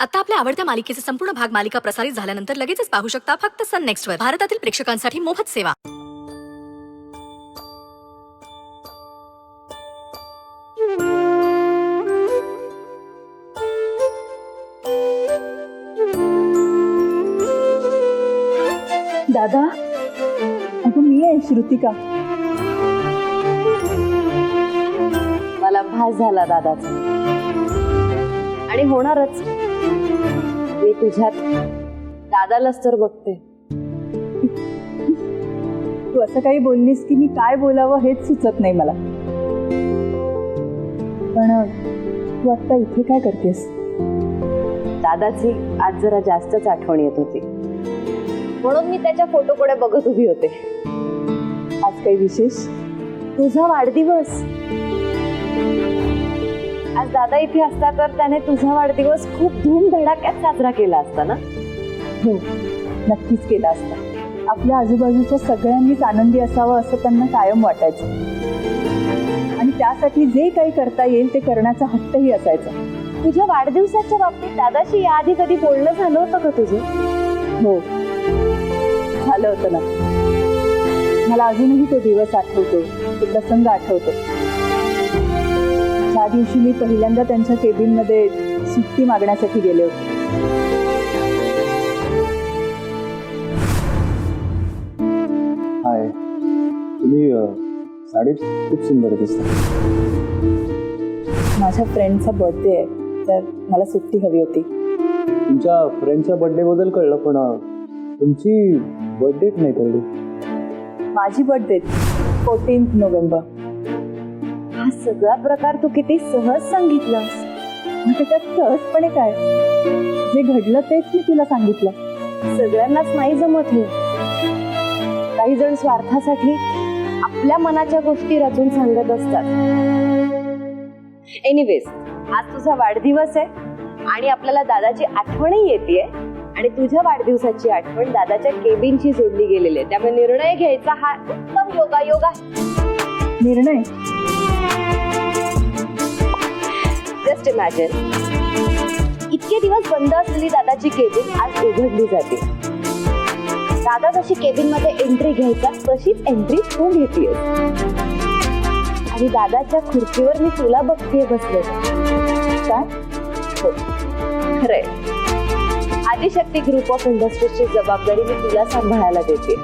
आता आपल्या आवडत्या मालिकेचे संपूर्ण भाग मालिका प्रसारित झाल्यानंतर लगेचच पाहू शकता फक्त सन नेक्स्ट वर. भारतातील प्रेक्षकांसाठी मोफत सेवा. दादा, अगं मी आहे श्रुतिका. मला भास झाला दादाचा आणि होणारच. मी तुझ्यात दादालाच तर बघते. तू असं काही बोललीस की मी काय बोलावं हेच सुचत नाही मला. पण तू आता इथे काय करतेस? दादाची आज जरा जास्तच आठवण येत होती, म्हणून मी त्याच्या फोटोकडे बघत उभी होते. आज काही विशेष? तुझा वाढदिवस. आज दादा इथे असता तर त्याने तुझा वाढदिवस खूप धूमधडाक्यात साजरा केला असता ना? हो, नक्कीच केला असता. आपल्या आजूबाजूच्या सगळ्यांनीच आनंदी असावं असं त्यांना कायम वाटायचं आणि त्यासाठी जे काही करता येईल ते करण्याचा हट्टही असायचा. तुझ्या वाढदिवसाच्या बाबतीत दादाशी याआधी कधी बोलणं झालं होतं का तुझं? हो, झालं होतं ना. मला अजूनही तो दिवस आठवतो, तो प्रसंग आठवतो. त्या दिवशी मी पहिल्यांदा त्यांच्या केबिनमध्ये सुट्टी मागण्यासाठी गेले होते. हाय, तुम्ही साडीत खूप सुंदर दिसता. माझ्या फ्रेंडचा बर्थडे आहे, तर मला सुट्टी हवी होती. तुमच्या फ्रेंडच्या बर्थडे बद्दल कळलं, पण तुमची बर्थडेट नाही कळली. माझी बर्थडे 14 नोव्हेंबर. हा सगळा प्रकार तू किती सहज सांगितलास. मग त्याच्यात सहजपणे काय? जे घडलं तेच मी तुला सांगितलं. सगळ्यांनाच नाही जमत हे. काही जण स्वार्थासाठी आपल्या मनाच्या गोष्टी रचून सांगत असतात. एनिवेज, आज तुझा वाढदिवस आहे आणि आपल्याला दादाची आठवणही येतेय आणि तुझ्या वाढदिवसाची आठवण दादाच्या केबिनची जोडली गेलेली आहे. त्यामुळे निर्णय घ्यायचा हा उत्तम योगायोग आहे. निर्णय? जस्ट इमॅजिन, इतके दिवस बंद असलेली दादाची केबिन आज उघडली जाते. दादा जशी केबिन मध्ये एंट्री घ्यायचा तशीच एंट्री तू घेतेयस आणि दादाच्या खुर्चीवर मी तुला बघतेय बसले. काय? हो, खरंय. आदिशक्ती ग्रुप ऑफ इंडस्ट्रीजची जबाबदारी मी तुला सांभाळायला देते.